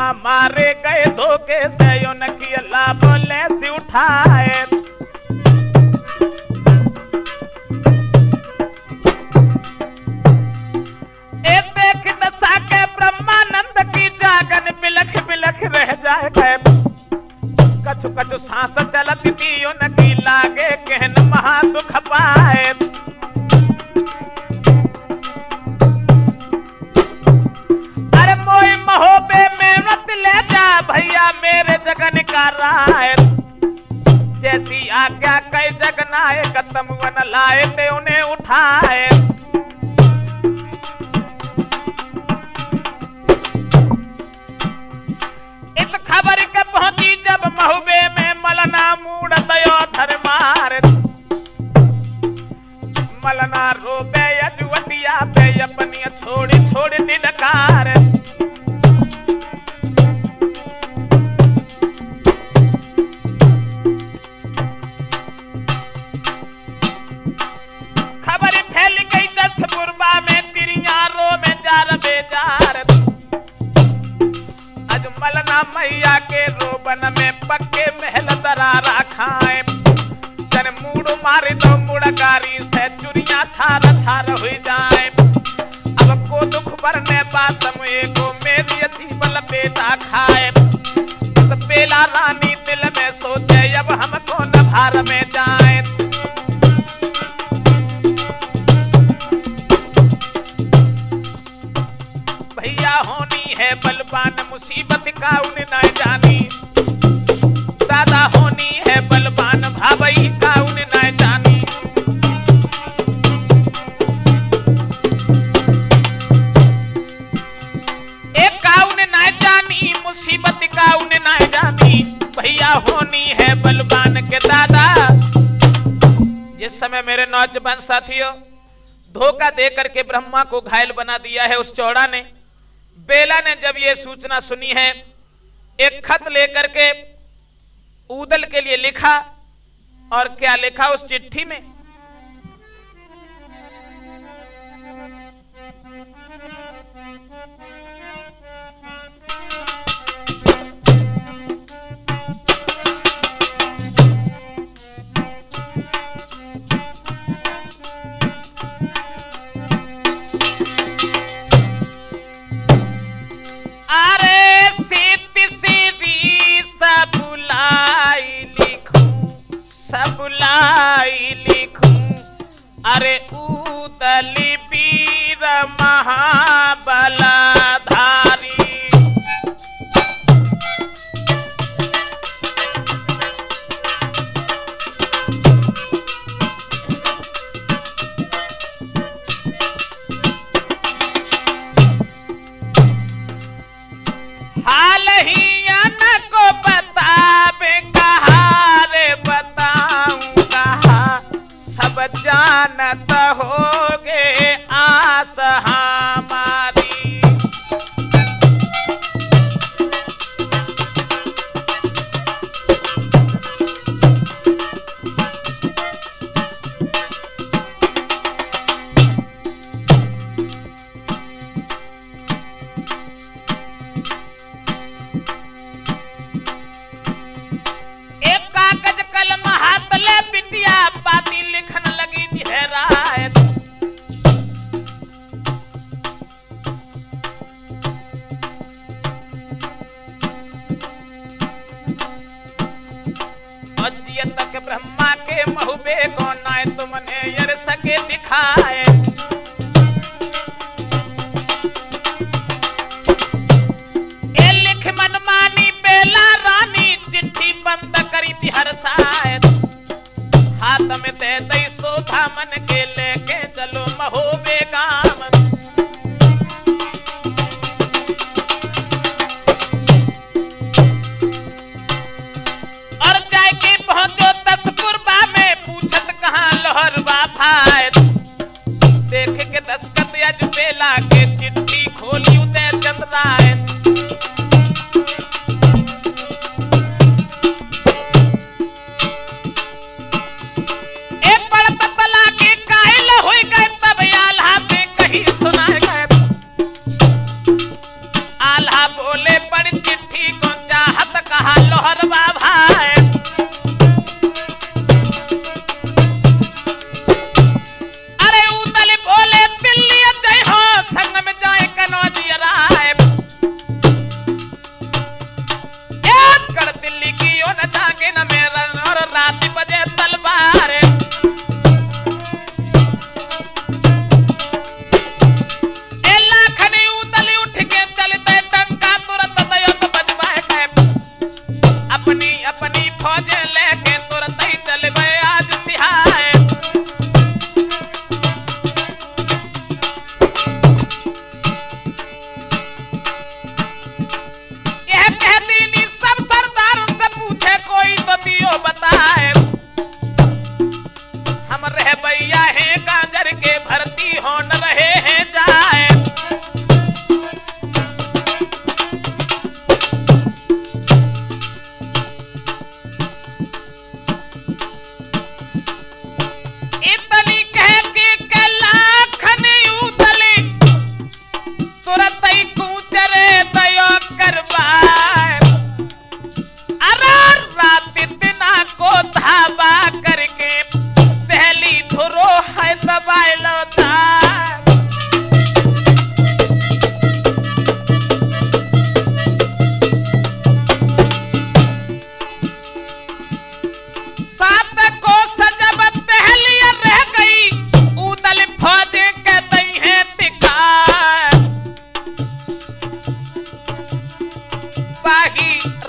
ब्रह्मा मारे गए धोखे से, उनकी अल्लाह बोले से उठाए। देख दशा के ब्रह्मानंद की जागन बिलख बिलख रह जाए। कछु कछु सांस चलत थी उनकी, लागे कहन महा दुख पाए। अरे मोई महोबे में मत ले जा भैया मेरे जगन का राय। जैसी आज्ञा कई जगनाए, कदम वन लाए ते उन्हें उठाए। खबर के पहुंची जब महुबे में, मलना मूड दयो धर्मार। मलना रोबे यजुवतिया पे, अपनी छोड़ी छोड़ी दिलकार। खबर फैल गई 10 गुरबा में, तिरियारो में जार बेजार। मलना मैया के रोबन में पक्के महल दरारा खाए। जन मूड़ मारे तो मुड़गारी से, चुरिया छार छार हुई जाए। अब को दुख भरने बासम को मेरी जीवन बेटा खाए। तो बेला रानी दिल में सोचे, अब हमको न भार में जाए। भैया होनी है बलवान, मुसीबत का उन्हें न जानी। दादा होनी है बलवान, भाई का उन्हें न जानी। एक का उन्हें न जानी, मुसीबत का उन्हें न जानी। भैया होनी है बलवान के दादा। जिस समय मेरे नौजवान साथियों धोखा दे करके ब्रह्मा को घायल बना दिया है उस चौड़ा ने, बेला ने जब ये सूचना सुनी है, एक खत लेकर के ऊदल के लिए लिखा। और क्या लिखा उस चिट्ठी में? सबुलाई लिखूं, अरे ऊदली वीर महाबलधारी। हाल ही न को बतावे, कहा रे बताऊं कहा, सब जानत होगे आस हमारी। बाती लिखन लगी धीरायत। तक ब्रह्मा के महुबे को नाय तुमने यर सके दिखाए। ए लिख मनमानी बेला रानी, चिट्ठी बंद करी थी हर सायद। हाथ में दे दई सोधा मन के, लेके चलो महुबे गाम। और जाके पहुंचो तसपुरबा में, पूछत कहां लोहरबा भाई। देख के दस्तखत अज बेला के, चिट्ठी खोली उदय चंद राय। ए पढ़त तला के काहे आल्हा बोले पड़ चिट्ठी को चाहत कहा लोहरवा भाई। अरे उदल बोले दिल्ली जय हो संग में जाए कनौजिया राय। कर दिल्ली की ओ न जागे न मेरा और रात बजे तलवार। अपनी फौजें लेके तुरंत ही चल गए आज सिहाए। यह कहती नहीं सब सरदारों से पूछे कोई तो दियो बताए। हम रह भैया हैं गाजर के भर्ती हो न रहे हैं जाए।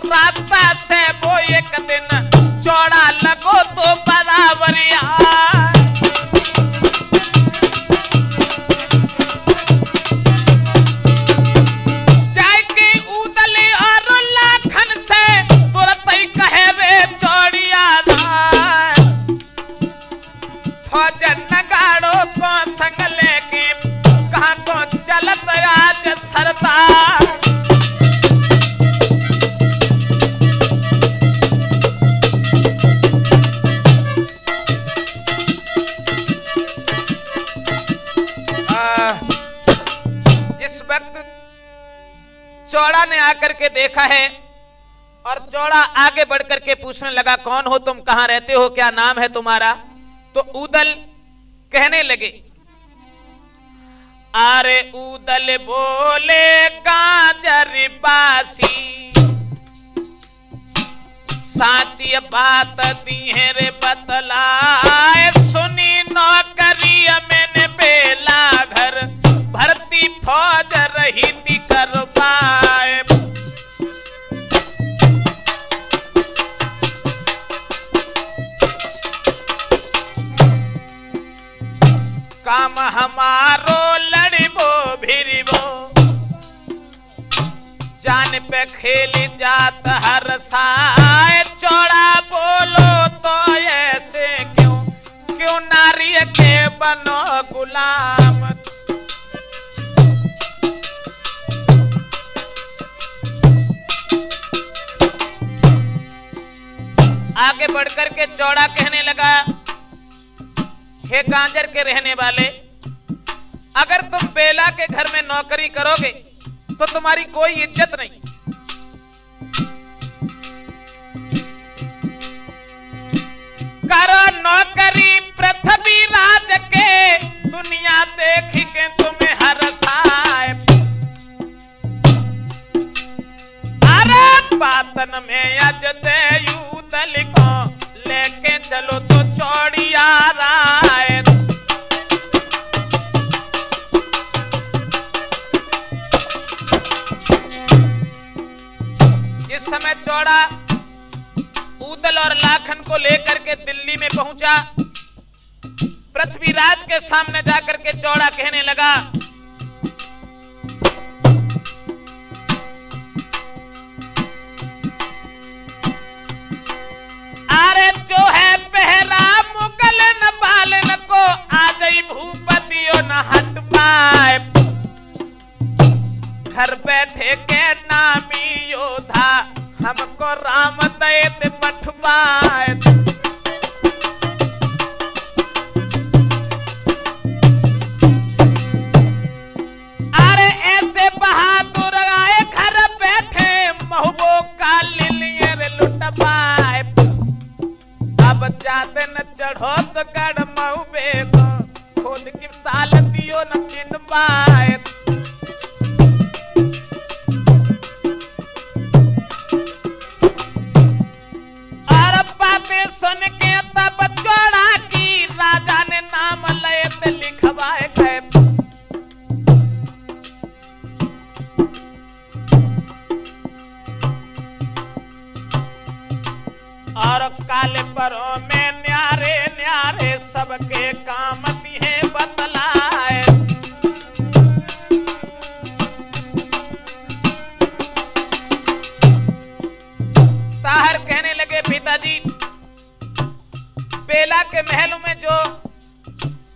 रास्ता से वो एक दिन चौड़ा लगो तो बराबर जाके उदले और लाखन से तुरंत ही कहे रे चौड़िया फौजन नगाड़ो को संग लेके कहाँ को चलत आज सरदार। चौड़ा ने आकर के देखा है और चौड़ा आगे बढ़कर के पूछने लगा कौन हो तुम, कहां रहते हो, क्या नाम है तुम्हारा। तो उदल कहने लगे अरे उदल बोले गाजर बासी साची बात दी है रे बतलाए। सुनी नौकरी मैंने बेला घर भर्ती फौज रही थी करवाए। काम हमारो लड़बो भिड़बो जान पे खेल जात हर साए। चौड़ा बोलो तो ऐसे क्यों क्यों नारी के बनो गुलाम। आगे बढ़कर के चौड़ा कहने लगा हे गांजर के रहने वाले, अगर तुम बेला के घर में नौकरी करोगे तो तुम्हारी कोई इज्जत नहीं। करो नौकरी पृथ्वीराज के दुनिया देख के तुम्हें हरसाए। अरे बातन में अज उदल को लेके चलो तो चौड़िया राय। जिस समय चौड़ा उदल और लाखन को लेकर के दिल्ली में पहुंचा, पृथ्वीराज के सामने जाकर के चौड़ा कहने लगा अरे जो है पहरा मुगल न बालन को आ गई भूपतियों न हट पाए। घर बैठे के नामी योद्धा हमको राम दैत पठवाए। अरे ऐसे बहादुर आए घर काले परों में न्यारे न्यारे सबके काम दिए बतलाए। ताहर कहने लगे पिताजी, बेला के महलों में जो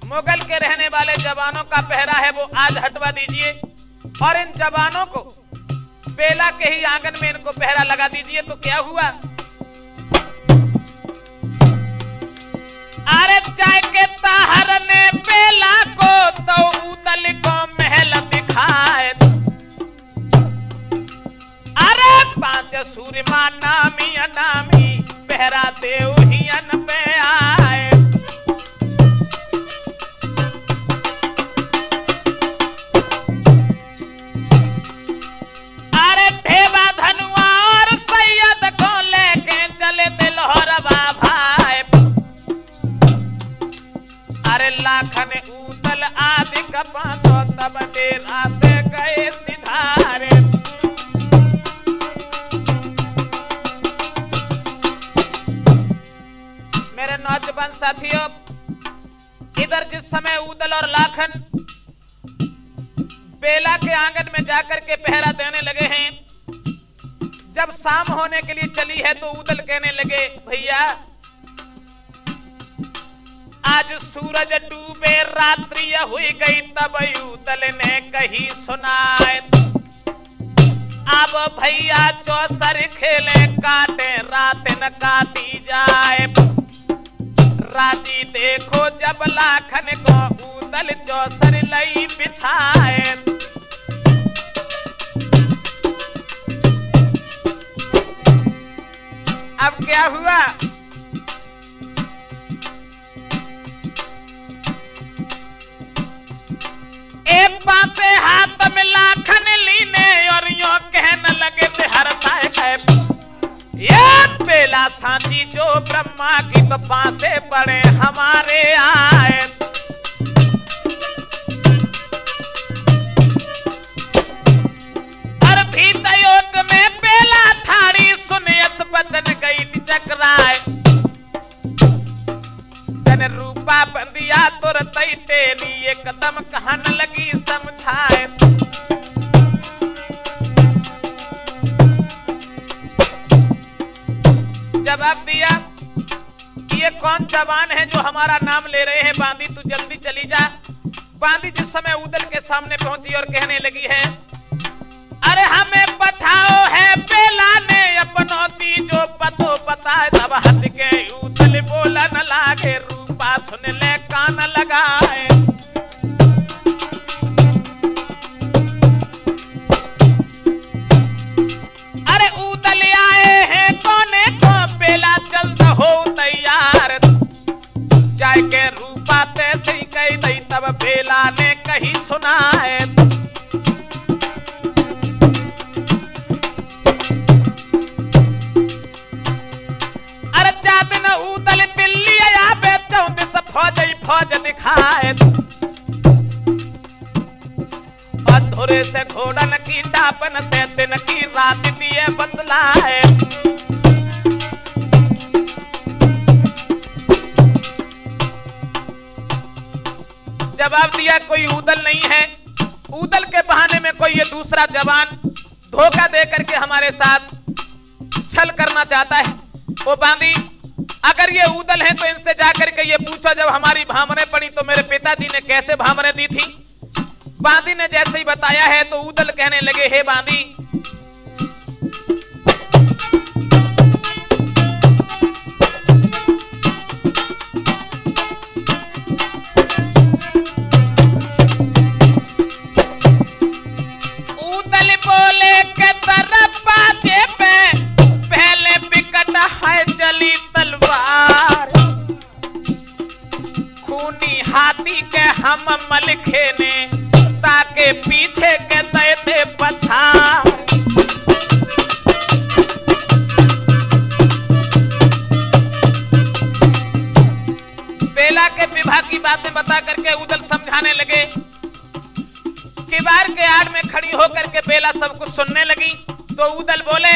मुगल के रहने वाले जवानों का पहरा है वो आज हटवा दीजिए और इन जवानों को बेला के ही आंगन में इनको पहरा लगा दीजिए। तो क्या हुआ, अरे चाय के ताहर ने बेला को तो उदल को महल दिखाए। अरे 5 सूरमा नामी अनामी पहरा देव ही अन पे आए। अरे भेवा धनुआ और सैयद को लेके चले दिलहरवा भाई। अरे लाखन उदल आदि कपा तो तब डेरा से गए सिधारे। मेरे नौजवान साथियों, इधर जिस समय उदल और लाखन बेला के आंगन में जाकर के पहरा देने लगे हैं, जब शाम होने के लिए चली है तो उदल कहने लगे, भैया आज सूरज डूबे रात्रि हुई गई तब उदल ने कही सुनाए। अब भैया चौसर खेले काटे रात न काटी जाए। राजी देखो जब लाखन को उदल चौसर लई बिछाए। अब क्या हुआ, एक पासे हाथ में लाखन लीने और यो कहने लगे थे हर साए गए। ये बेला सांची जो ब्रह्मा की तो पासे पड़े हमारे आए। और भीतयोत में बेला थाड़ी सुनियस बचन गई चकराए। जन रूपा बंदिया तुरत ही तेली एकदम कहन लगी समझाए। जवाब दिया कि ये कौन जवान है जो हमारा नाम ले रहे हैं, बांदी तू जल्दी चली जा। बांदी जिस समय उदल के सामने पहुंची और कहने लगी है, अरे हमें बताओ है बेला ने अपनौती जो पतो पता है। तब हंस के उदल बोला न लागे, रूपा सुन ले कान लगाए। अरे उदल आए हैं कोने को बेला जल्द हो तैयार। जाय के रूपा तैसे ही कही दई तब बेला ने कही सुनाए। अरे जादन उदल दिल्ली आया बे 34 फौज दिखाए। अधूरे से घोड़न की डापन से दिन की रात दिए बतलाए। जवाब दिया कोई उदल नहीं है। उदल के बहाने में कोई ये दूसरा जवान धोखा दे करके हमारे साथ छल करना चाहता है। वो बांदी, अगर ये उदल है तो इनसे जाकर के ये पूछो जब हमारी भामरे पड़ी तो मेरे पिताजी ने कैसे भामरे दी थी। बांदी ने जैसे ही बताया है तो उदल कहने लगे, हे बांदी, उदल बोले के तरफ बाजे पे पहले बिकट है चली तलवार। खूनी हाथी के हम मलिखे ने ताके पीछे के दैते पछाड़। बेला के विवाह की बातें बता करके उदल समझाने लगे। किवाड़ के आड़ में खड़ी होकर के बेला सब कुछ सुनने लगी तो उदल बोले,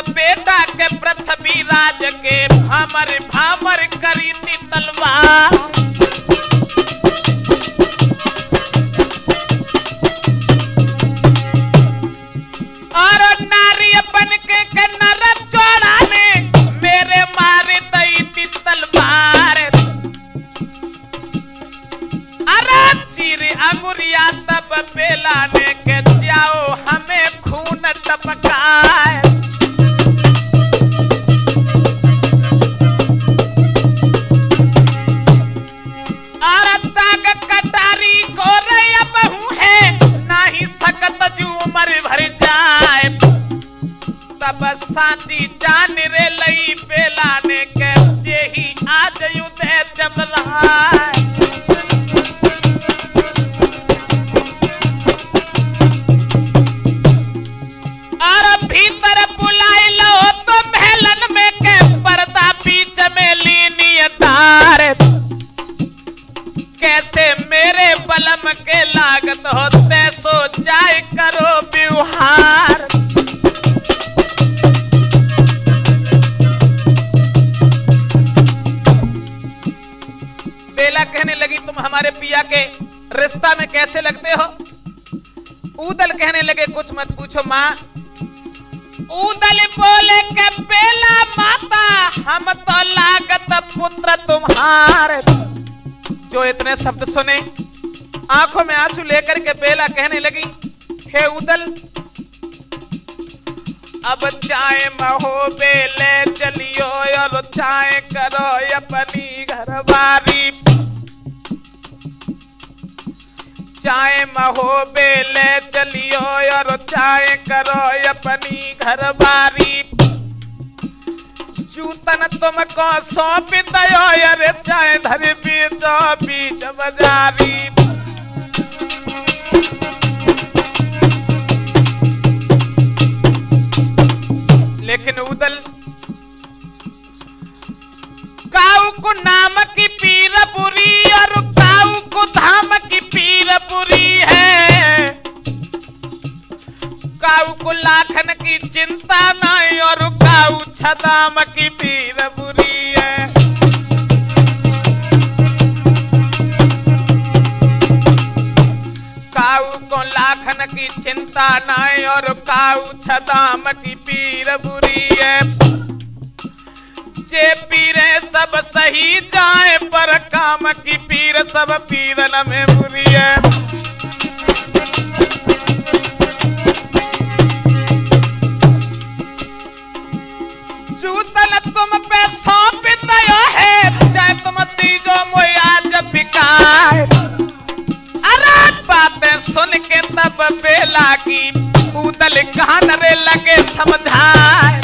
बेटा के पृथ्वी राज के भामर भामर करी थी तलवार। और नारी बन के नर चौड़ा ने मेरे मारे दई थी तलवार। अरे चीर अंगुरिया तब बेला ने के जाओ हमें खून टपकाए। और ताग कटारी को रया बहू है नाही सकत जू उमर भर जाए। तब साची जान रे लई बेला ने के जेही आज युद्ध जब रहा। कैसे मेरे बलम के लागत होते सो जाए करो व्यवहार। बेला कहने लगी तुम हमारे पिया के रिश्ता में कैसे लगते हो। ऊदल कहने लगे कुछ मत पूछो माँ। ऊदल बोले के बेला माता हम तो लागत पुत्र तुम्हारे। जो इतने शब्द सुने आंखों में आंसू लेकर के बेला कहने लगी हे ऊदल अब चाय महो बेले चलियो और चाय करो अपनी घरवारी। चाय महो बेले चलियो और चाय करो अपनी घरवारी। जूतन तुमको सौंप दयो अरे चाय धर बीजो बीज बाजारी। लेकिन ऊदल काऊ को नाम की पीर बुरी और काऊ को धाम की पीर बुरी है। काऊ को लाखन की चिंता नहीं और काऊ छदाम की पीर बुरी है। काऊ को लाखन की चिंता नहीं और काऊ छदाम की पीर बुरी है। जे पीरे सब सही जाए पर काम की पीर सब पीरन में बुरी है। जूतन तुम पे सौंप दयो है चाहे तुम तीजो मोया जब बिकाए। अरे बातें सुन के तब बेला की ऊदल कान रे लगे समझाए।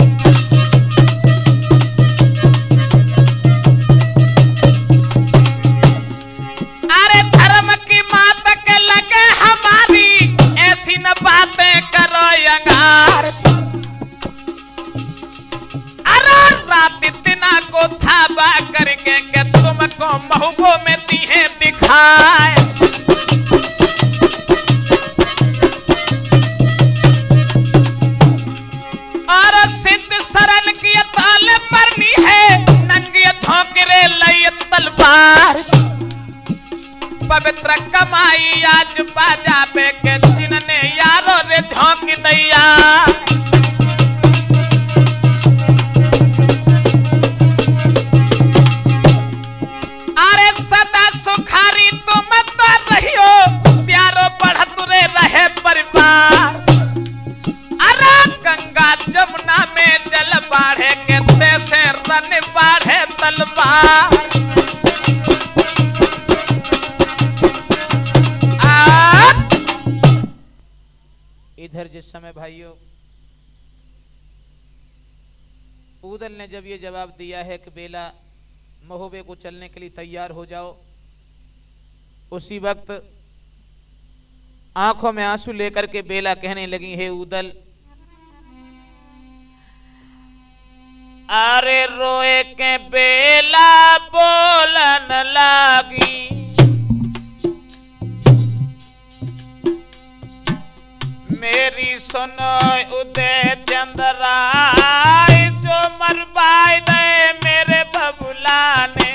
अरे धर्म की मात के लगे हमारी ऐसी न बातें करो यंगार। रात इतना को थाबा करके के तुमको महबूबों में दिए दिखाए। और सिद्ध शरण की ताल परनी है नंगी झोंकरे लई तलवार। पवित्र कमाई आज बाजा पे के जिनने यारों रे झोंक दैया। सुखारी तुम तो रहियो प्यारो बढ़त रे रहे परिवार। अरे गंगा जमुना में जल बाढ़े के से रन बाढ़े तलवार। इधर जिस समय भाइयों ऊदल ने जब ये जवाब दिया है कि बेला महोबे को चलने के लिए तैयार हो जाओ, उसी वक्त आंखों में आंसू लेकर के बेला कहने लगी हे ऊदल अरे रोए के बेला बोलन लागी मेरी सुनो उदय चंद्राय जो मरवाए दे मेरे बबुला ने,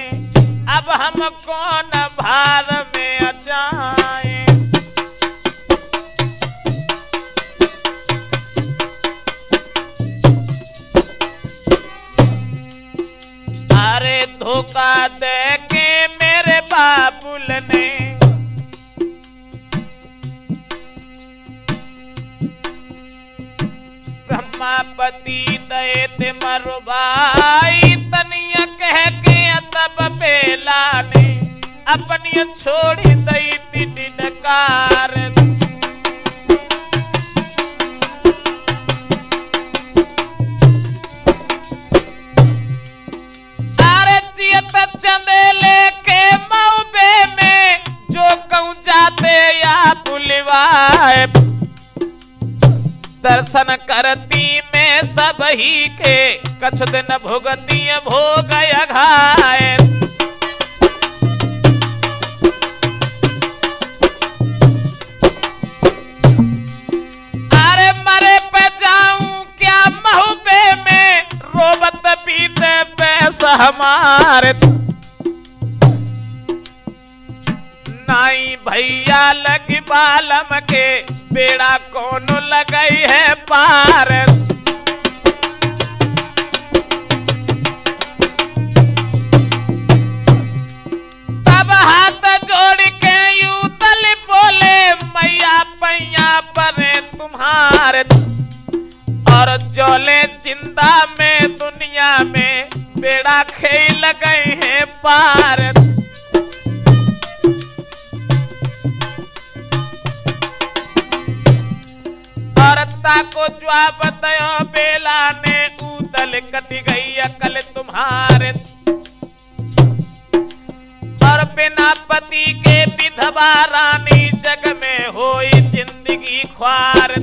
अब हम कौन भार में जाए। अरे धोखा दे के मेरे बाबुल ने ब्रह्मापति दैत मरवाई, तनिया कह के तब बेला ने अपनी छोड़ी दई दिनकार। अरे जियत चंदेले के मौबे में जो कहूं जाते या बुलवाए, दर्शन करती में सब ही के कछ दिन भुगती भोग घाय। अरे मरे पे जाऊं क्या महुबे में, रोबत पीते पैसा हमारे नाई भैया लगी बालम के, बेड़ा कौन लगई है पार। तब हाथ जोड़ के यूं तल बोले, मैया पैया परे तुम्हारे, और जोले जिंदा में दुनिया में बेड़ा खेल गए हैं पार। को जवाब दयो बेला ने, उदल कट गई अकल तुम्हारे, और बिना पति के विधवा रानी जग में होई जिंदगी ख्वार।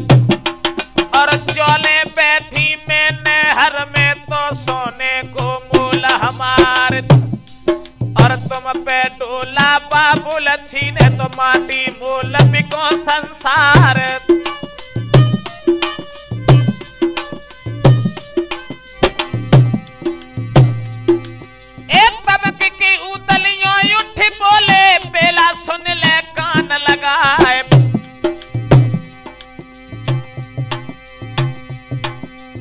और चौले बैठी में नहर में तो सोने को मूल हमार, और तुम पे डोला बाबुल छीने तो माटी मूल बिको संसार। बोले बेला सुन ले कान लगाए,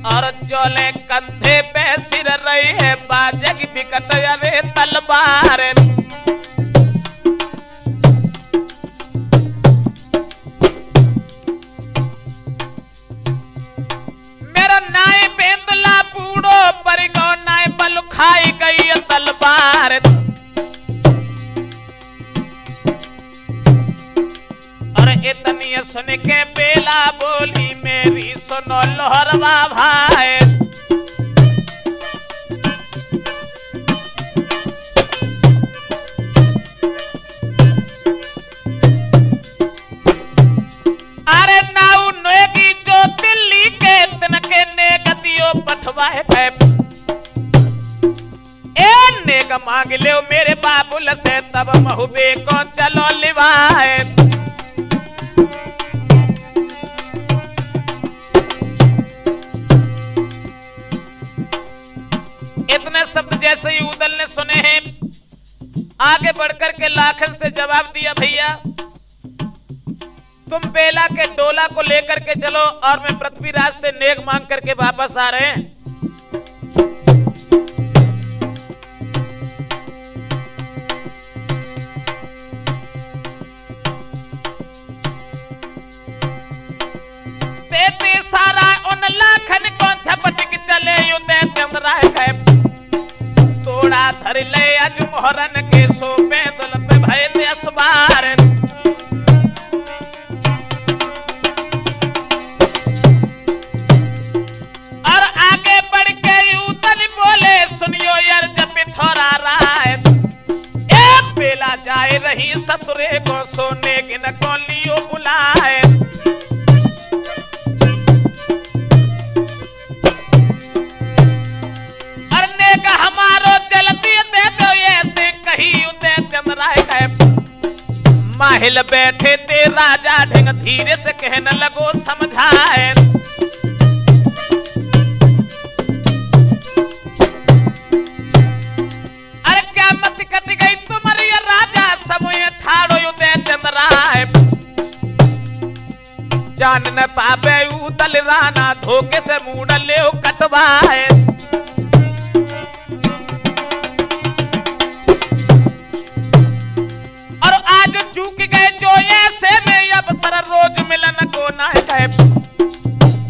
और जोले कंधे पे सिर रही है बाजग बिकट अरे तलवार। मेरा नाय बेंदला बूढ़ो पर गो नाय बल खाई गई तलवार। इतनी सुन के बेला बोली, मेरी सुनो लोहरवा भाई। अरे नाउ नेगी जो दिल्ली के तिनके ने गतियों पठवाए है, ए नेग मांग ले मेरे बाबुल से, तब महुबे को चलो लिवाए। इतने शब्द जैसे ही उदल ने सुने हैं, आगे बढ़कर के लाखन से जवाब दिया, भैया तुम बेला के डोला को लेकर के चलो, और मैं पृथ्वीराज से नेग मांग करके वापस आ रहे हैं। देते सारा उन लाखन को झपट के चले उदय चंद्राय है, तोड़ा धर ले अज मोहरन के सोपे दुल पे भय ते असबार। और आगे बढ़ के उदल बोले, सुनियो यार जब थोड़ा राय, एक बेला जाए रही ससुरे को सोने गिन को लियो बुलाए। महल बैठे ते राजा ढिंग धीरे से कहने लगो समझाए। अरे क्या मत कट गई तुम्हारी राजा समय ठाड़ो युदे चंद्राए। जान न पावे उदल राना धोखे से मूड ले कटवाए। और आज चूक गए जो ऐसे में अब सर रोज मिलन को ना गए।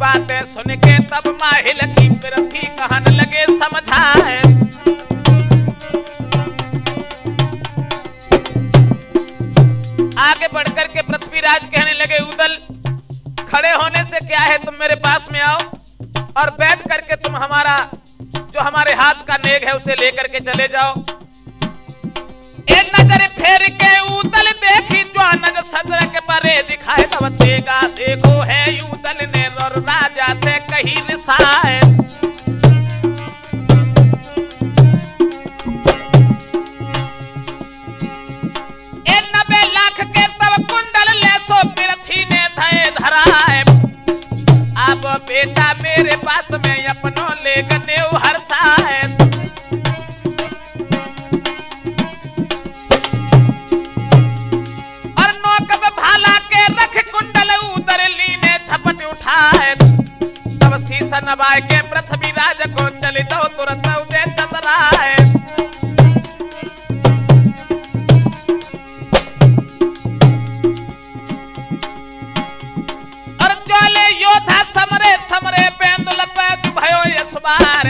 बातें सुन के तब माहिल की पृथ्वी कहन लगे समझाए। आगे बढ़कर के पृथ्वीराज कहने लगे उदल खड़े होने से क्या है, तुम मेरे पास में आओ और बैठ करके तुम हमारा जो हमारे हाथ का नेग है उसे लेकर के चले जाओ। एक नजर फेर के उदल देखी जो नजर सदर के परे दिखाए तब देगा देखो है उदल ने और राजा से कहीं रिसाए। बेटा मेरे पास में अपनों ले गने हर साए। और नौक में भाला के रख कुंडल उदर लीने झपट उठाए। तब शीश नवाए के पृथ्वीराज को चले दो तुरंत उदे चतराए। और चले योद्धा समरे समरे पेंदुल पे भयो यसबार।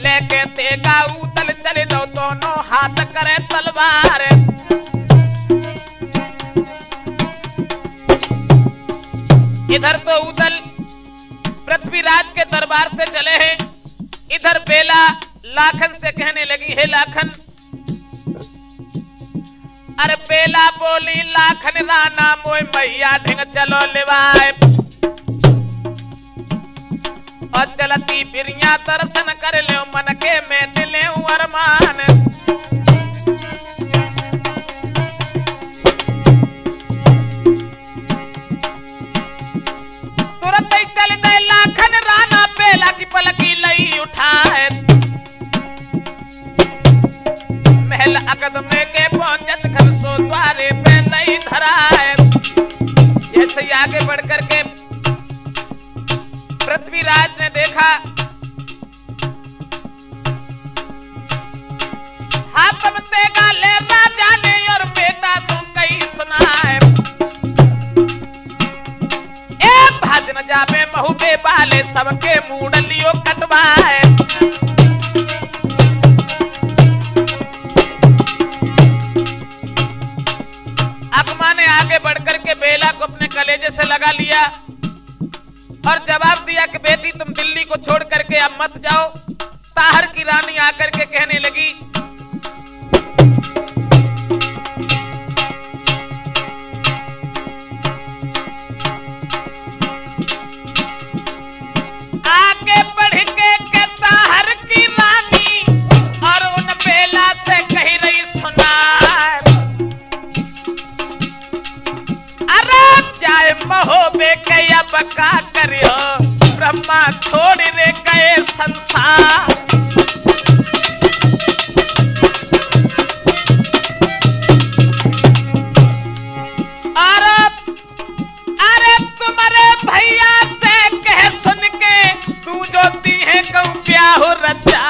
लेके तेगा उदल चले दो दोनों हाथ करे तलवार। इधर तो उदल पृथ्वीराज के दरबार से चले हैं, इधर बेला लाखन से कहने लगी है लाखन। अरे बेला बोली लाखन राना मोय मैया ढिंग चलो लेवाए। और चलती बिरिया दर्शन कर ले मन के में दिले अरमान। तुरंत ही चल गए लाखन राना बेला की पलकी लई उठाए। महल अकद में के पहुंचत घर सो द्वारे पे नहीं धराए। जैसे ही आगे बढ़ करके पृथ्वीराज ने देखा हाथ में तेगा ले राजा ने और बेटा सुन कही सुनाए। ए भाज न जावे महूबे वाले सबके मूड लियो कटवाए। अगमा ने आगे बढ़कर के बेला को अपने कलेजे से लगा लिया और जवाब दिया कि बेटी तुम दिल्ली को छोड़ करके अब मत जाओ। ताहर की रानी आकर के कहने लगी आगे बढ़ के ताहर की रानी और उन बेला से कही रही सुना। अरे चाहे महोबे के अब का करियो ब्रह्मा छोड़ रे गए संसार। अरे तुम्हारे भैया से कह सुन के तू जो दी है कहूँ ब्याह रचा।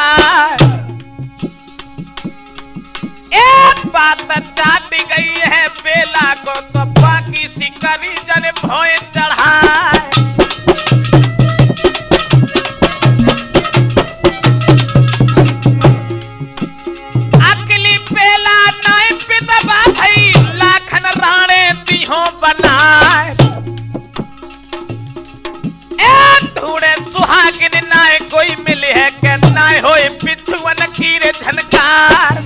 एक बात चाट गई है बेला को तो बाकी शिकारी जन भोए चढ़ाए। अगली बेला नाय पिदबा भई लाखन राणे दिहो बनाए। ए ढूंढे सुहागिन नाय कोई मिली है के नाय होए बिछुअन खीरे झनकार।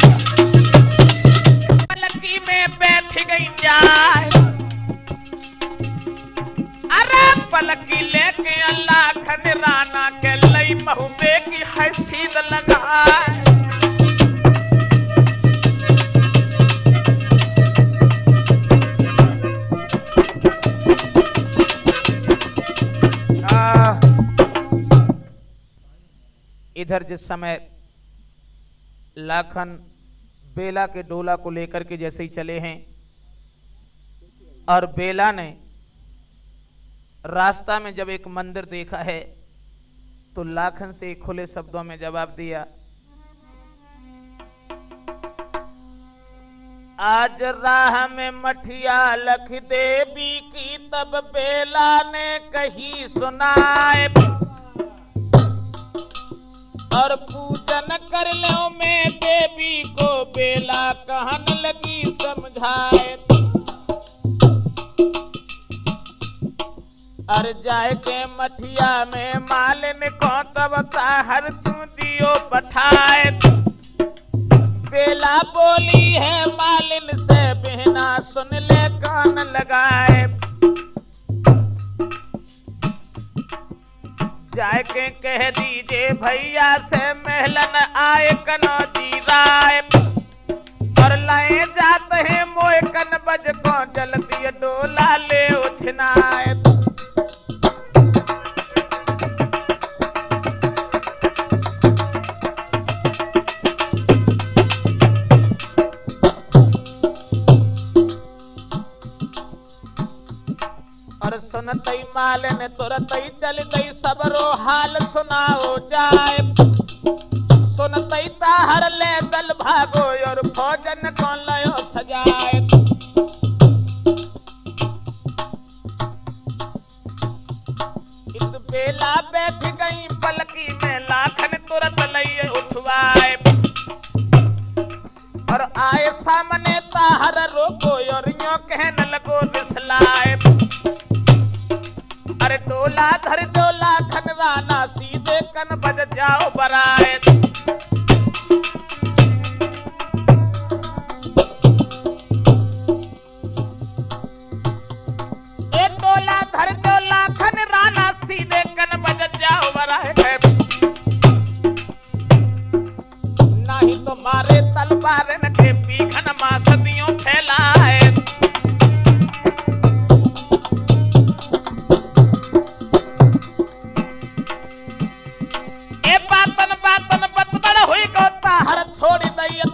पलकी में बैठ गई जाए। अरे पलकी लेके अल्लाह खन राना के लई महबूबे की हैसीद लगाए। इधर जिस समय लाखन बेला के डोला को लेकर के जैसे ही चले हैं और बेला ने रास्ता में जब एक मंदिर देखा है तो लाखन से खुले शब्दों में जवाब दिया, आज राह में मठिया लख देवी की तब बेला ने कही सुनाए, और पूजन कर लो मैं देवी को बेला कहन लगी समझाए, और जाए के मठिया में मालिन को तब ताहर तू दियो बैठाए, बेला बोली है मालिन से बिना सुन ले कान लगाए, जाके कह दीजिए भैया से महलन आए कनौजी राय, और लाए जाते हैं मोए कन बज को जल्दी डोला ले उछनाए, और सुनते ही मालिन तुरंत ही चल गई सबरो हाल सुनाओ जाए, सुनते ही ताहर ले दल भागो और भोजन को लयो सजाए, इत बेला बैठ गई पलकी में लाखन तुरंत लइए उठवाए, और आए सामने ताहर रोको और यो कहने लगो दिसलाए, अरे डोला धर डोला खनराना सीधे कन बज जाओ बराए, ए डोला धर डोला खनराना सीधे कन बज जाओ बराए, नहीं तो मारे तलवार न के पीखन मासदियों फैलाए,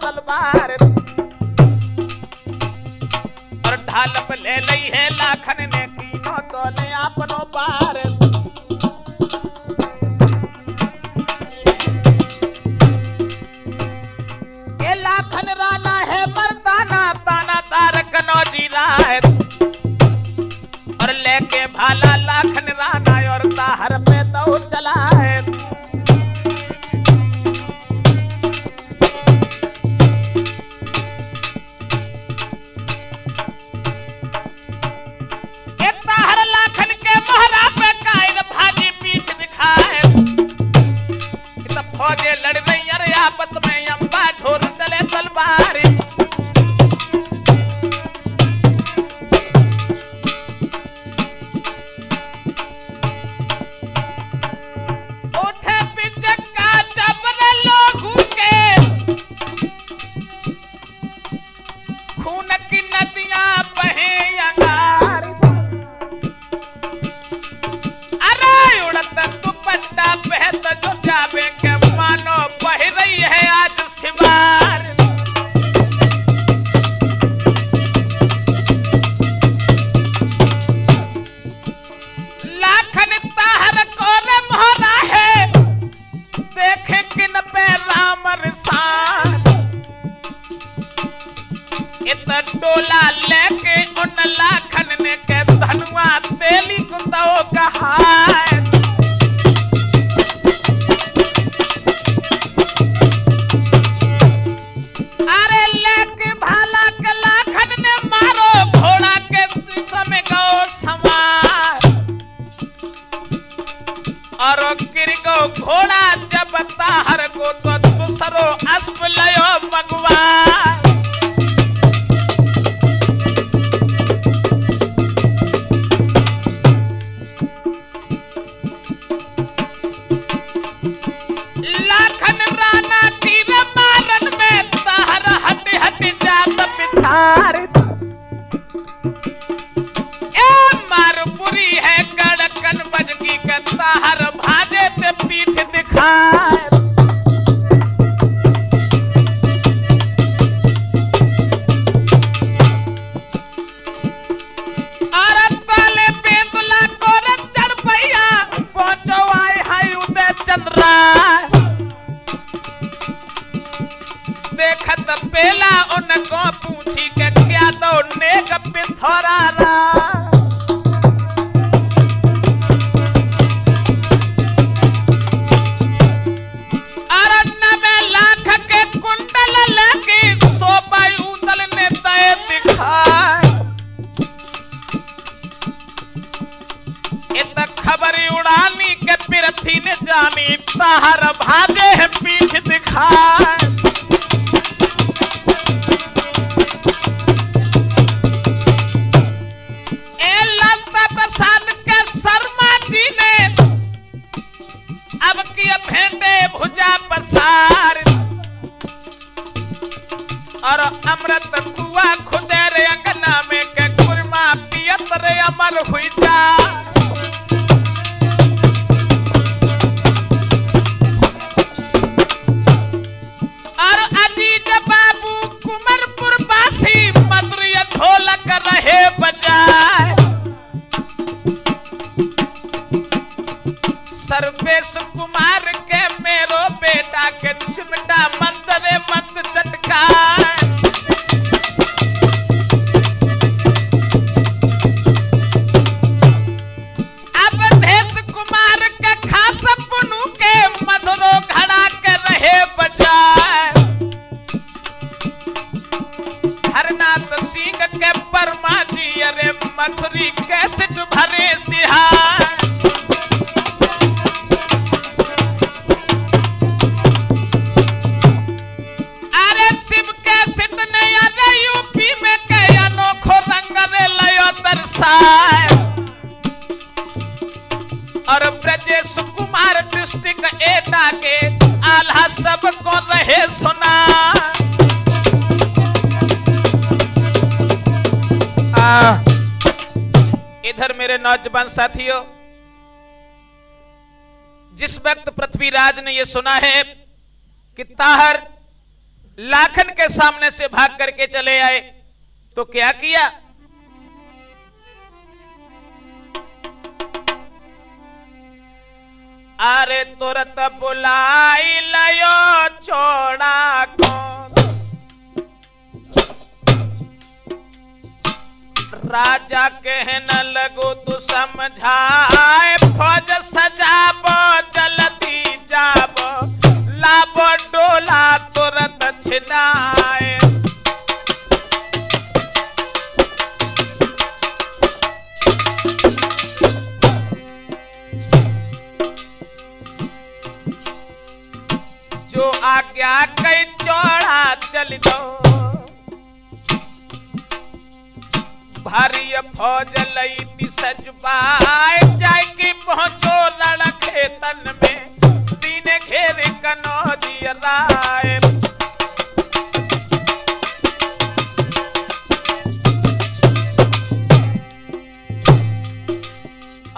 तलवार और ढाल पे ले लई है लाखन ने तीनों तोले अपनो पार, ये लाखन राना है मर्दाना ताना तार कनौजी राय, और लेके भाला लाखन राना और ताहर पे दौड़ चला है, फौजे लड़ रही अरे आपस में अम्बा झोर चले तलवार, उठे पिचक्का चबरे लोगों के खून की नदियां बहे अंगार, अरे उड़त दुपट्टा बहत जो जावे के मानो बह रही है आज सिवार, लाखन ताहर को रे मोहरा है देखे किन पे राम रिसार, इत डोला लेके उन लाखन ने के धनुआ तेली कुत्ताओं का हाय, और गिर गो घोड़ा जब ताहर को तो दूसरो अस्प लयो मगवा, लाखन राना तीर मारन में ताहर हट हट जात पिछार, ए मार बुरी है गड़कन बजगी के ताहर भाजे पे पीठ दिखाए, तक खबर उड़ानी के पृथ्वी ने जानी ताहर भाजे है पीठ दिखाए। ए लालता प्रसाद के शर्मा जी ने अब की भेंटे भुजा पसार और अमृत कुआ खुदे रे अंगना में के कुरमा पियत रे अमर हुई जा। और अजीत बाबू कुमरपुर बासी मधुर ढोलक रहे बजाए। सर्वेश कुमार के मेरो बेटा के चिमटा मंदरे मंद चटका। अब देश कुमार के खास पुनु के मधुरो घड़ा के रहे बजाए। हरनाथ सिंह के परमा जी अरे मथुरी कैसे भरे सिहार। और ब्रजेश कुमार डिस्ट्रिक्ट एटा के आल्हा सबको रहे सुना। इधर मेरे नौजवान साथियों, जिस वक्त पृथ्वीराज ने यह सुना है कि ताहर लाखन के सामने से भाग करके चले आए तो क्या किया? अरे तुरंत बुलाई लयो छोड़ा को राजा कहने लगो तू समझाए। फौज सजाबो जल्दी जाबो लाबो डोला तुरंत छिनाए। जो आज्ञा कई चौड़ा चल दो भारी फौज लई थी सजबाए। जाय की पहुंचो लड़के तन में दीने घेरे कनौजी राय।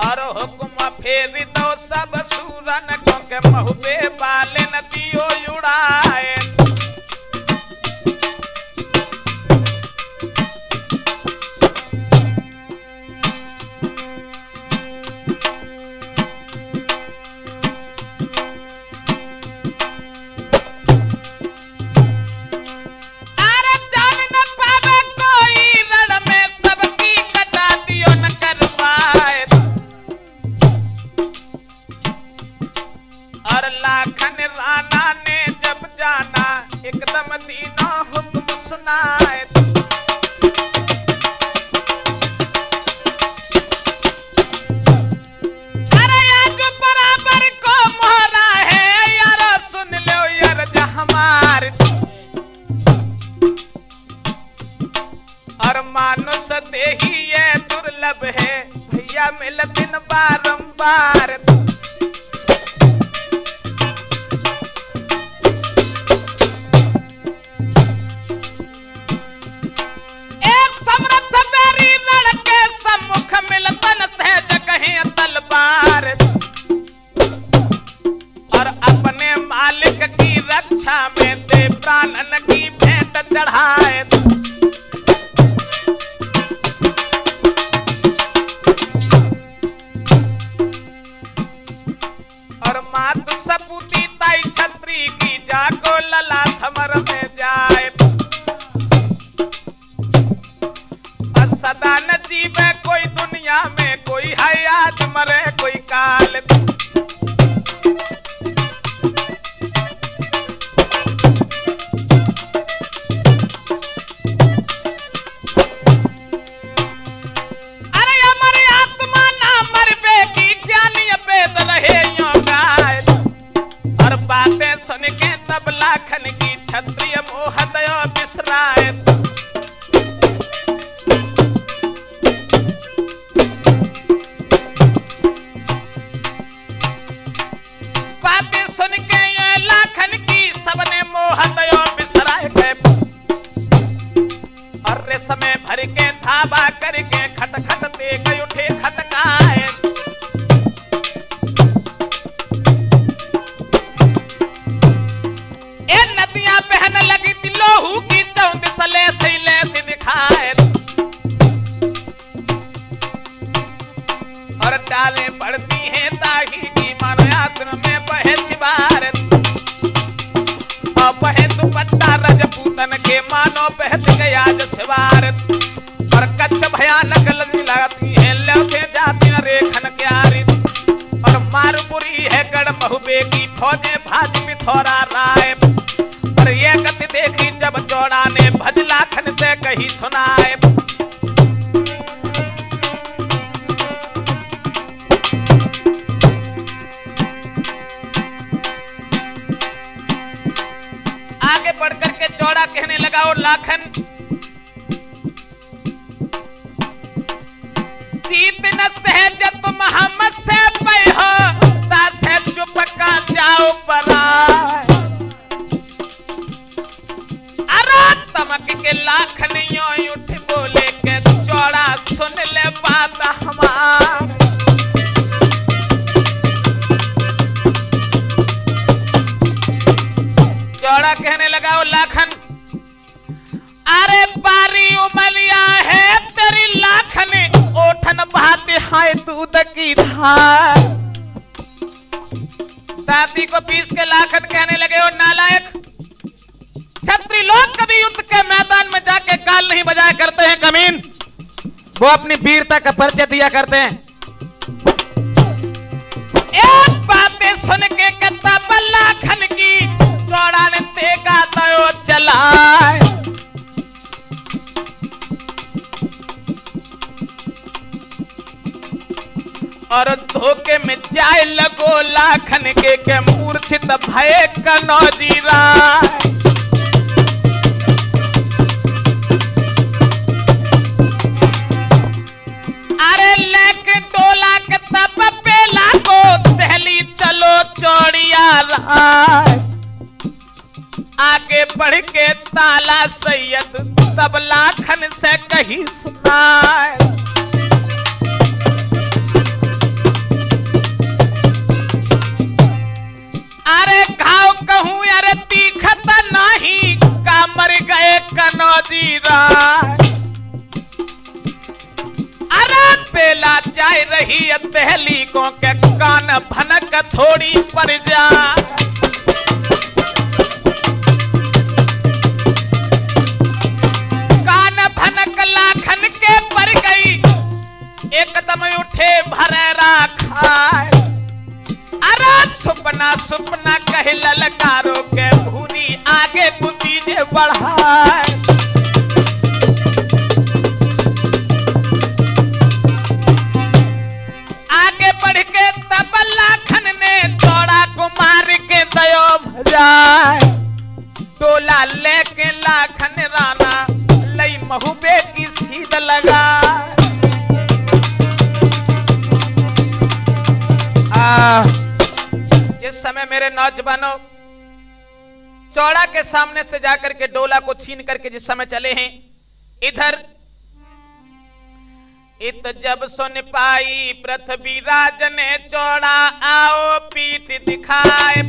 और हुक्म फेर दो सब सूरन को के महुबे बाले नदियो उड़ाए। मानुष देही ये दुर्लभ है भैया मिल दिन बारंबार। एक समर्थ मेरी लड़के सम्मुख मिलतन सहज कहीं तलवार। और अपने मालिक की रक्षा में दे प्राणन की भेंट चढ़ाए। लला समर में जाए सदा न जीवे कोई दुनिया में कोई है आज मरे कोई काल। अरे हमारी आत्मा ना मरबे की हवाएं बढ़ती हैं ताही की मानो आश्रम में बहे शिवार और बहे दुपट्टा रजपूतन के मानो बहत गया जसवार और कच्छ भयानक लगती है लौटे जाती रेखन क्यारी और मारपुरी है गढ़ महुबे की फौजें भाज पिथौरा राय पर ये गति देखी जब चौड़ा ने भजलाखन से कही सुनाए आगे बढ़ करके चौड़ा कहने लगा और लाखन जीत न सहज तुम हम से पे हो तासे चुप का जाओ परा अरे तमक के लाखन यूं उठ बोले के चौड़ा सुन ले बात हमार चौड़ा कहने लगा वो लाखन अरे बारी उमलिया है तेरी लाखन ओठन बहाते हाय दूध की धार दादी को पीस के लाखन कहने लगे और नालायक छत्री लोग कभी युद्ध के मैदान में जाके गाल नहीं बजाया करते हैं कमीन वो अपनी वीरता का परिचय दिया करते हैं एक बातें सुन के कहता लाखन की चौड़ा ने तेगा दयो चलाए और धोखे में जाए लगो लाखन के मूर्छित भय कनौजीरा अरे लेके डोला के तब पेला को दहली चलो चौड़िया राय आगे बढ़ के ताला सैयद तब लाखन से कही सुनाए अरे घाव कहूं अरे तीखत नहीं का मर गए कनौजी राय अरे बेला जाए रही दहली को के कान भनक थोड़ी पर जा कान भनक लाखन के पर गई एकदम उठे भरेरा खाए अरे सुपना सुपना कह ललकारो के भूरी आगे कुतीजे बढ़ाए आगे बढ़ के तब लाखन ने चौड़ा को मार के दयो भजाए टोला लेके लाखन राना लई महुबे की सीध लगा जिस समय मेरे नौजवानों चौड़ा के सामने से जाकर के डोला को छीन करके जिस समय चले हैं इधर इत जब सुन पाई पृथ्वी राज ने चौड़ा आओ पीठ दिखाए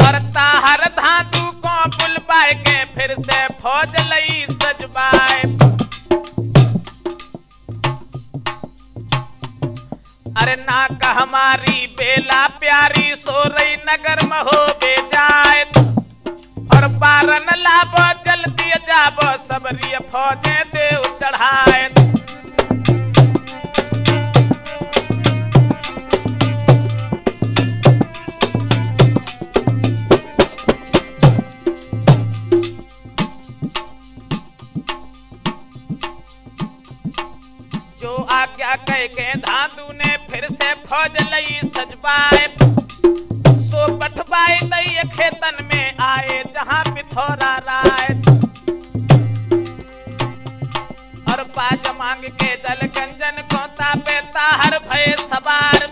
और ताहर धातु को बुलवाए के फिर से फौज लई सजवाए अरे नाक हमारी बेला प्यारी सो रही नगर में हो बेजाए और बारन लाबो जल्दी जाबो सबरी फौजे देव चढ़ाए जो आज्ञा कह के धातु ने फिर से फौज लई सजवाए सो पठवाए दई खेतन में आए जहां पिथौरा राय और बाज मांग के दल गंजन को तापे ताहर भय सवार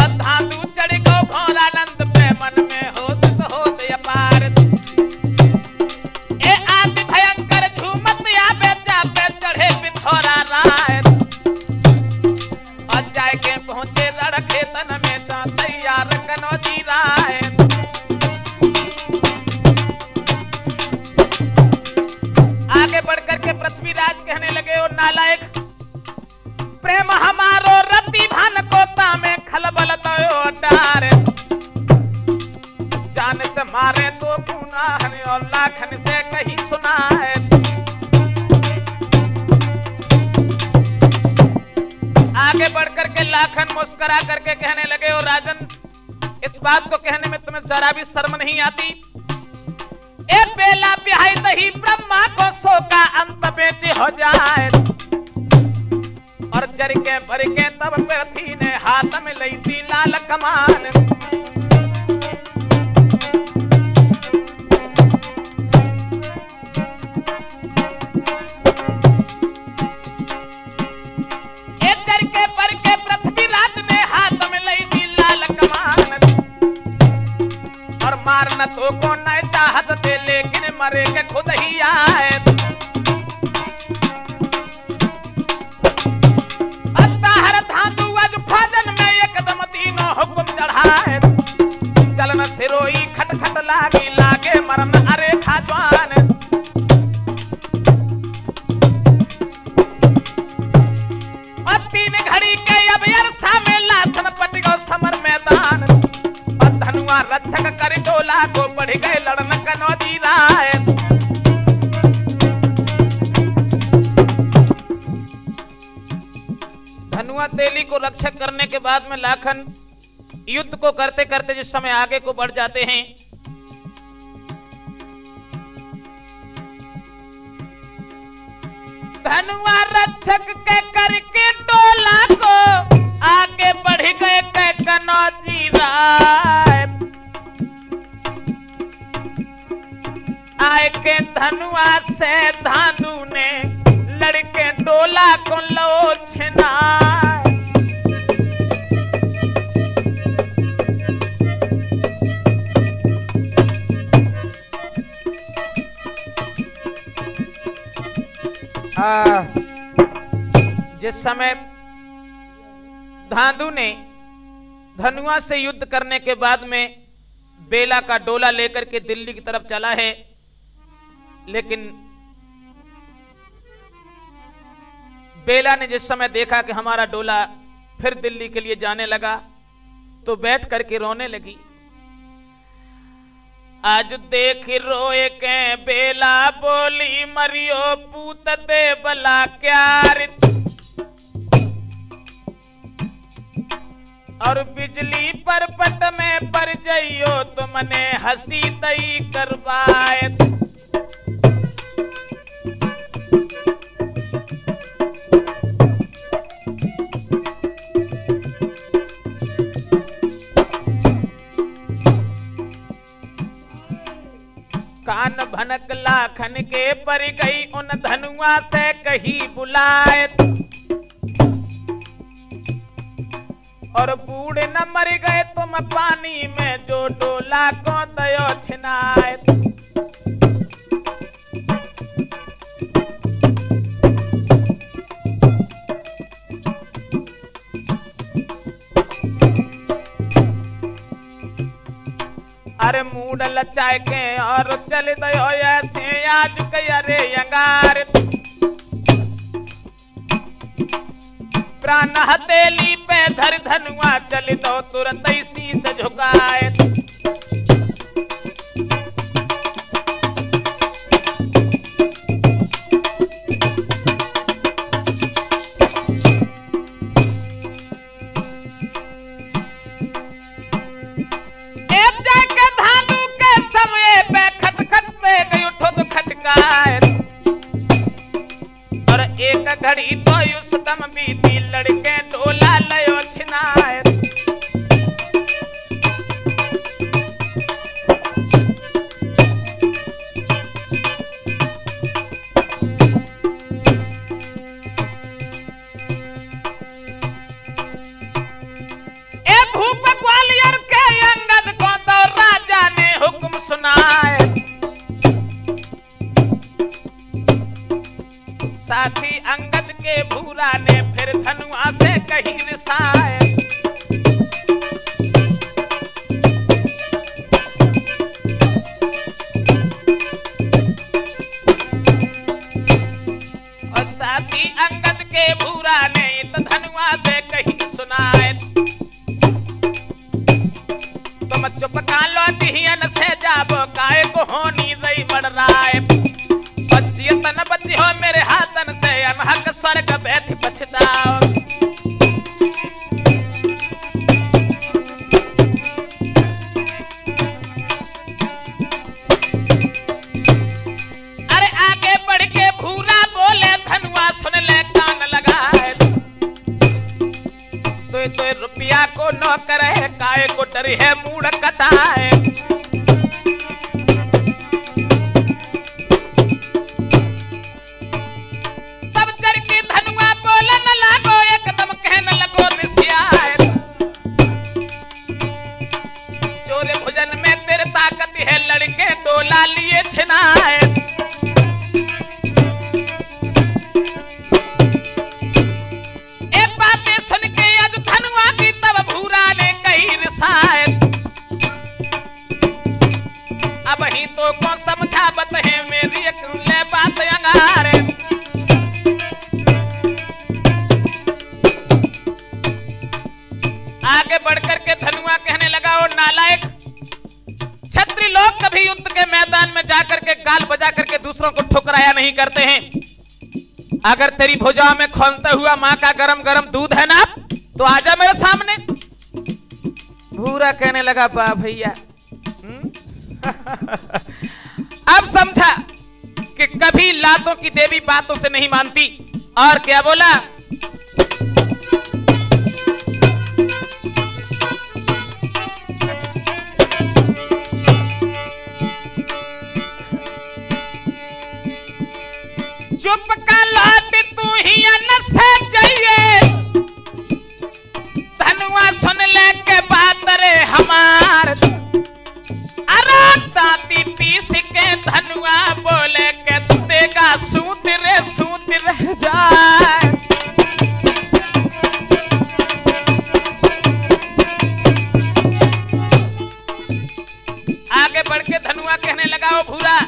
और धातु चढ़ को घोरानंद पे मन में होत अपार ए आदि भयंकर झूमत या बेचा पे चढ़े पिथौरा राय और जाए के पहुंचे रण खेतन में तो तैयार कनौजी राय आगे बढ़कर के पृथ्वीराज कहने लगे और नालायक प्रेम हमारो रति भान को बुला करके कहने लगे, ओ राजन, इस बात को कहने में तुम्हें जरा भी शर्म नहीं आती? ए बेला बिहाई दही ब्रह्मा को सो का अंत बेचे हो जाए। और जर के भर के तब पृथ्वी ने हाथ में लई थी लाल कमान। ए जर के भर के पृथ्वी रात ने हाथ में लई थी लाल कमान। और मारना तो को न चाहत थे, लेकिन मरे के खुद ही आए। हुक्म चढ़ाए चलन सिरोई खटखट लागी, लागे मरन अरे था जवान। और 3 घड़ी के अब अरसा में लासन पट गो समर मैदान। और धनुआ रक्षक कर डोला को बढ़ गए लड़न कनौजी राय। धनुआ तेली को रक्षक करने के बाद में लाखन युद्ध को करते करते जिस समय आगे को बढ़ जाते हैं, धनुआ रक्षक के करके टोला को आगे बढ़ गए के कनौजी राय। आए के धनुआ से धांधु ने लड़के टोला को लोचना। जिस समय धांधु ने धनुआ से युद्ध करने के बाद में बेला का डोला लेकर के दिल्ली की तरफ चला है, लेकिन बेला ने जिस समय देखा कि हमारा डोला फिर दिल्ली के लिए जाने लगा, तो बैठ करके रोने लगी। आज देख रोए के बेला बोली, मरियो पूत दे बला क्यार। और बिजली पर पट में पर जइयो, तुमने हंसी तई करवाए। कान भनक लाखन के पर गई, उन धनुआ से कही बुलाए। और बूढ़े न मर गए तुम पानी में, जो डोला को दयो छिनाए। अरे मूड लचाए के और चल दयो ऐसे आज कयरे अंगार। प्राण हथेली पे धर धनुआ, चल दो तुरंत शीश झुकाए। और एक घड़ी तो उस दम बीती, लड़के डोला लयो छिनाए। ए भूप ग्वालियर के अंगद को तो राजा ने हुक्म सुनाए। साथी अंगद के भूरा ने फिर धनुआ से कहीं रिसाए। और साथी अंगद के भूरा ने इस धनुआ से कहीं सुनाए। तुम चुप कालो दिहियन से जाबो, काय को होनी रही बढ़ रहा है। तन बची हो मेरे हाथन से, अनहक स्वर्ग बैठ पछताओ। नौकर है, काय को डर है मूड़ कटाए। तब चढ़ के धनुआ बोला न लागो, एकदम कहने लगो निस्याय। चोरे भुजन में तेरे ताकत है, लड़के डोला लिए छिनाए। अब ही तो को समझावत है मेरी एक ले बात अंगारे। आगे बढ़कर के धनुआ कहने लगा, ओ नालायक, क्षत्रिय लोग कभी युद्ध के मैदान में जाकर के गाल बजा करके दूसरों को ठुकराया नहीं करते हैं। अगर तेरी भुजाओं में खौलता हुआ माँ का गरम गरम दूध है ना, तो आजा मेरे सामने। भूरा कहने लगा, बा भैया अब समझा कि कभी लातों की देवी बातों से नहीं मानती। और क्या बोला, चुप का लाट तू ही अन्न से चाहिए, धनुआ सुन ले के बात रे हमार। ताती पीस के धनुआ बोले के देगा सूत रे सूत रह जाए। आगे बढ़ के धनुआ कहने लगा, ओ भूरा,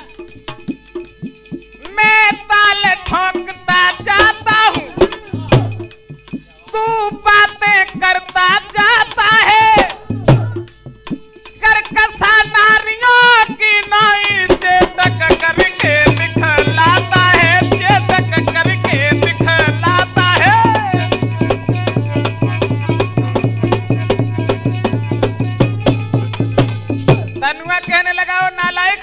मैं ताल ठोकता जाता हूँ, तू बातें करता जाता है। करकसा नारियों की नाई चेतक करके दिखलाता है, चेतक करके दिखलाता है। धनुआ कहने लगा, ओ नालायक,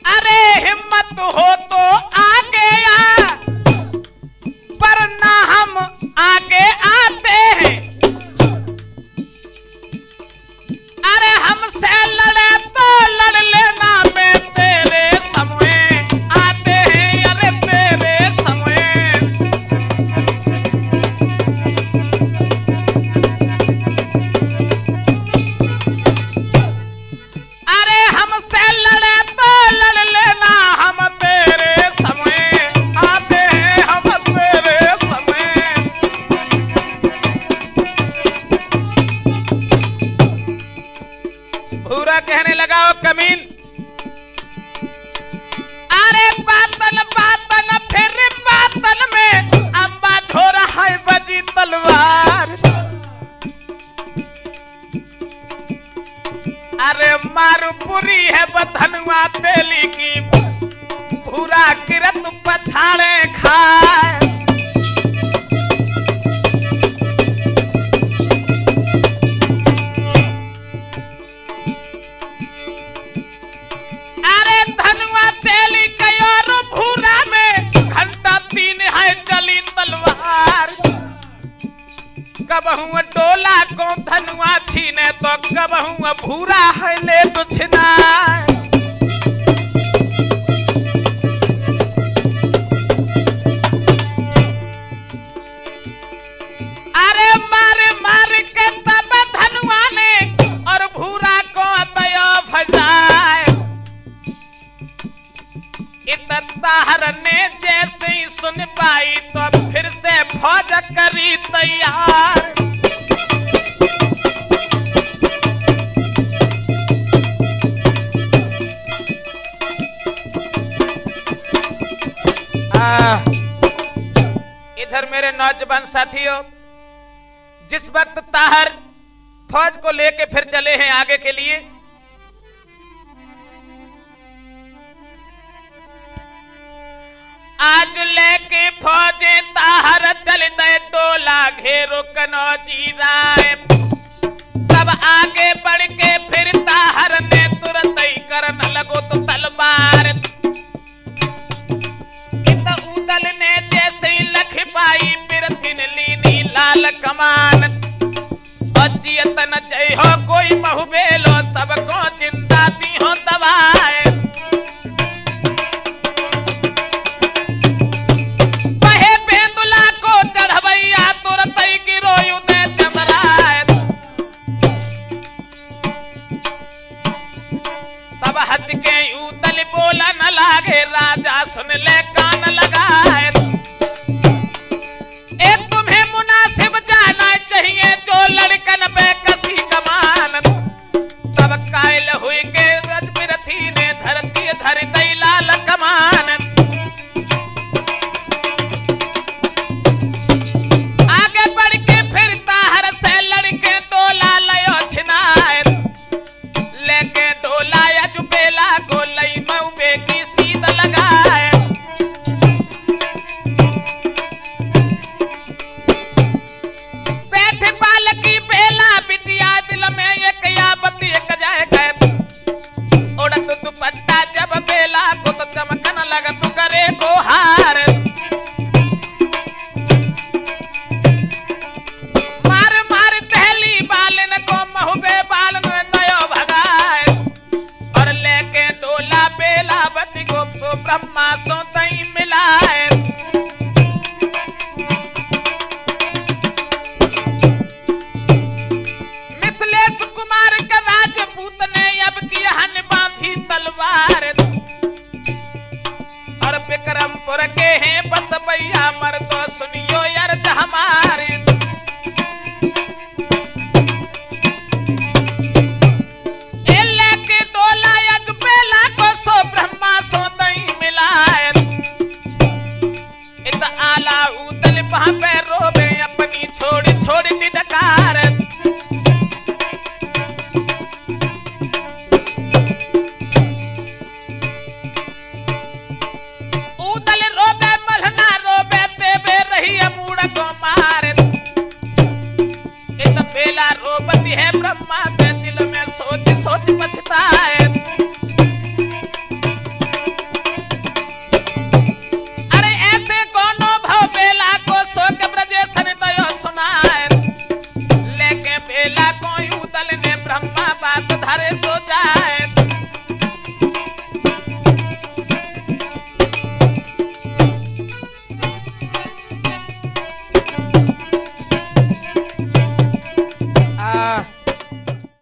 अरे हिम्मत हो तो आगे आ, पर ना हम आगे आते हैं। अरे हमसे लड़े तो लड़ लेना, मैं तेरे समय आते हैं, अरे तेरे समय। अरे हमसे लड़े तो लड़ लेना, हम तेरे समय आते हैं, हम तेरे समय। भूरा कहने लगा, ओ कमीन, अरे बातन बातन फिर बातन में अम्बा झोरा है बजी तलवार। अरे मारू बुरी है बधनुआ तेली की, भूरा किरत पछाड़े खाए। कबहू डोला को धनुआ छीने, तो कबहू भूरा है ले तो छिना। अरे मारे मार के तब धनुआ ने और भूरा को दया भजाए। इतना ने जैसे ही सुन पाई, तो फिर से फौज करी तैयार। इधर मेरे नौजवान साथियों, जिस वक्त ताहर फौज को लेके फिर चले हैं आगे के लिए, आज लेके फौजे ताहर चल दे टोला घेरो कनौजी राय। तब आगे बढ़ के फिर ताहर ने तुरंत ही करन लगो तो तलवार। इत उदल ने जैसे ही लख पाई, बिरथिन लीनी लाल कमान बचियत न जय हो कोई बहुबेलो सबको जिंदा दी हो दवा